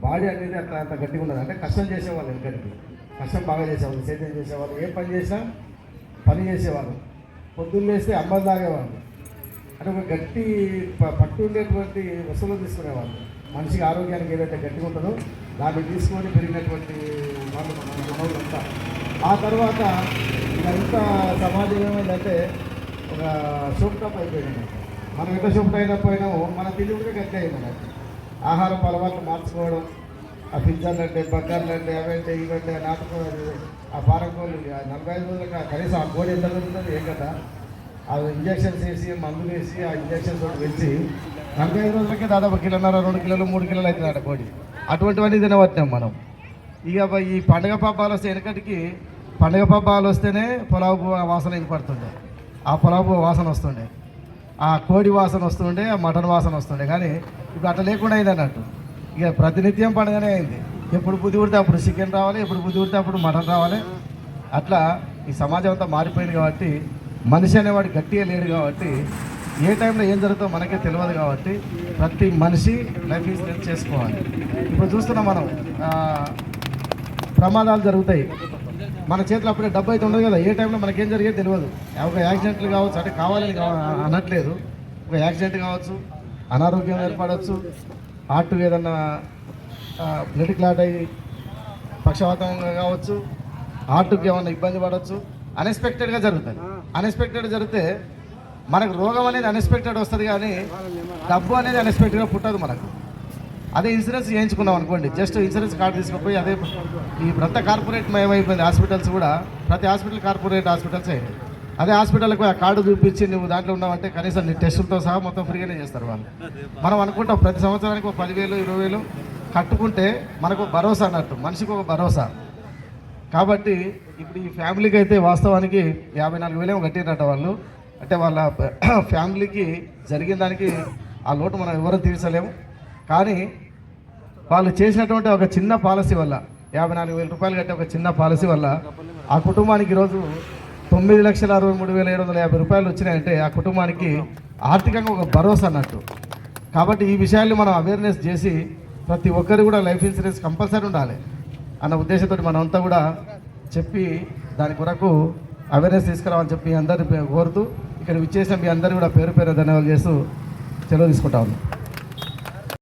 Body అనేది అట్లా అంత గట్టిగా ఉండదు. అంటే కష్టం చేసేవాళ్ళు, వెనకడికి కష్టం బాగా చేసేవాళ్ళు, సేద్యం చేసేవాళ్ళు, ఏ పని చేసినా పని చేసేవాళ్ళు. పొద్దున్న వేస్తే అమ్మలు తాగేవాళ్ళు. అంటే ఒక గట్టి పట్టు ఉండేటువంటి వస్తువులు తీసుకునేవాళ్ళు. మనిషికి ఆరోగ్యానికి ఏదైతే గట్టిగా ఉంటుందో దాన్ని తీసుకొని పెరిగినటువంటి వాళ్ళు మనవులంతా. ఆ తర్వాత ఇదంతా సమాజం ఏమైందంటే ఒక షోప్టాప్ అయిపోయింది. మనం ఎంత షోప్ట్ అయినపోయినామో మన తిండి కూడా గట్టి అయిందన్నట్టు. ఆహారం అలవాట్లు మార్చుకోవడం, ఆ పిజ్జాలు అంటే బర్గర్లు అంటే అవంటే ఇవంటే నాటుకో ఆ ఫారం కోళ్ళు 45 రోజులకు కనీసం ఆ కోడి ఎంత దొరుకుతుంది ఏం కదా. ఆ ఇంజక్షన్స్ వేసి మందులు వేసి ఆ ఇంజక్షన్స్ తోటి పెంచి 45 రోజులకే దాదాపు 1.5 కిలోలు 2 కిలోలు 3 కిలోలు అవుతుంది కోడి. అటువంటివన్నీ తినవచ్చాం మనం. ఇక ఈ పండుగ పబ్బాలు వస్తే వెనకటికి పండుగ పబ్బాలు వస్తేనే పొలావు వాసన వినపడుతుండే, ఆ పొలావు వాసన వస్తుండే, ఆ కోడి వాసన వస్తుండే, ఆ మటన్ వాసన వస్తుండే. కానీ ఇప్పుడు అట్లా లేకుండా అయింది అన్నట్టు. ఇక ప్రతినిత్యం పండుగనే అయింది. ఎప్పుడు బుద్ధి పుడితే అప్పుడు చికెన్ రావాలి, ఎప్పుడు బుద్ధి పుడితే అప్పుడు మటన్ రావాలి. అట్లా ఈ సమాజం అంతా మారిపోయింది. కాబట్టి మనిషి అనేవాడు గట్టిగా లేడు. కాబట్టి ఏ టైంలో ఏం జరుగుతుందో మనకే తెలియదు. కాబట్టి ప్రతి మనిషి లైఫ్ ఇన్సూరెన్స్ చేసుకోవాలి. ఇప్పుడు చూస్తున్నాం మనం, ప్రమాదాలు జరుగుతాయి. మన చేతిలో అప్పుడే డబ్బు అయితే ఉండదు కదా. ఏ టైంలో మనకేం జరిగేది తెలియదు. ఒక యాక్సిడెంట్లు కావచ్చు, అంటే కావాలని అనట్లేదు. ఒక యాక్సిడెంట్ కావచ్చు, అనారోగ్యం ఏర్పడవచ్చు, హార్ట్ ఏదన్నా బ్లడ్ క్లాట్ అయ్యి పక్షవాతం కావచ్చు, హార్ట్కి ఏమన్నా ఇబ్బంది పడవచ్చు. అన్ఎక్స్పెక్టెడ్గా జరుగుతుంది. అన్ఎక్స్పెక్టెడ్ జరిగితే మనకు రోగం అనేది అన్ఎక్స్పెక్టెడ్ వస్తుంది, కానీ డబ్బు అనేది అన్ఎక్స్పెక్టెడ్గా పుట్టదు మనకు. అదే ఇన్సూరెన్స్ చేయించుకున్నాం అనుకోండి, జస్ట్ ఇన్సూరెన్స్ కార్డు తీసుకుపోయి అదే ఈ ప్రతి కార్పొరేట్ మయమైపోయింది. హాస్పిటల్స్ కూడా ప్రతి హాస్పిటల్ కార్పొరేట్ హాస్పిటల్స్ అయ్యాయి. అదే హాస్పిటల్కి ఆ కార్డు చూపించి నువ్వు దాంట్లో ఉన్నావంటే కనీసం నీ టెస్టులతో సహా మొత్తం ఫ్రీగానే చేస్తారు వాళ్ళు. మనం అనుకుంటాం ప్రతి సంవత్సరానికి ఒక 10,000 20,000 కట్టుకుంటే మనకు భరోసా అన్నట్టు, మనిషికి ఒక భరోసా. కాబట్టి ఇప్పుడు ఈ ఫ్యామిలీకి అయితే వాస్తవానికి 54,000 కట్టిరట వాళ్ళు. అంటే వాళ్ళ ఫ్యామిలీకి జరిగిన దానికి ఆ లోటు మనం ఎవరూ తీర్చలేము. కానీ వాళ్ళు చేసినటువంటి ఒక చిన్న పాలసీ వల్ల 54,000 రూపాయలు కట్టే ఒక చిన్న పాలసీ వల్ల ఆ కుటుంబానికి ఈరోజు 9,63,750 రూపాయలు వచ్చినాయంటే ఆ కుటుంబానికి ఆర్థికంగా ఒక భరోసా అన్నట్టు. కాబట్టి ఈ విషయాన్ని మనం అవేర్నెస్ చేసి ప్రతి ఒక్కరు కూడా లైఫ్ ఇన్సూరెన్స్ కంపల్సరీ ఉండాలి అన్న ఉద్దేశంతో మనమంతా కూడా చెప్పి దాని కొరకు అవేర్నెస్ తీసుకురావాలని చెప్పి అందరినీ కోరుతూ ఇక్కడ విచ్చేసిన మీ అందరూ కూడా పేరు పేరు ధన్యవాదాలు చేస్తూ సెలవు తీసుకుంటా ఉన్నాం.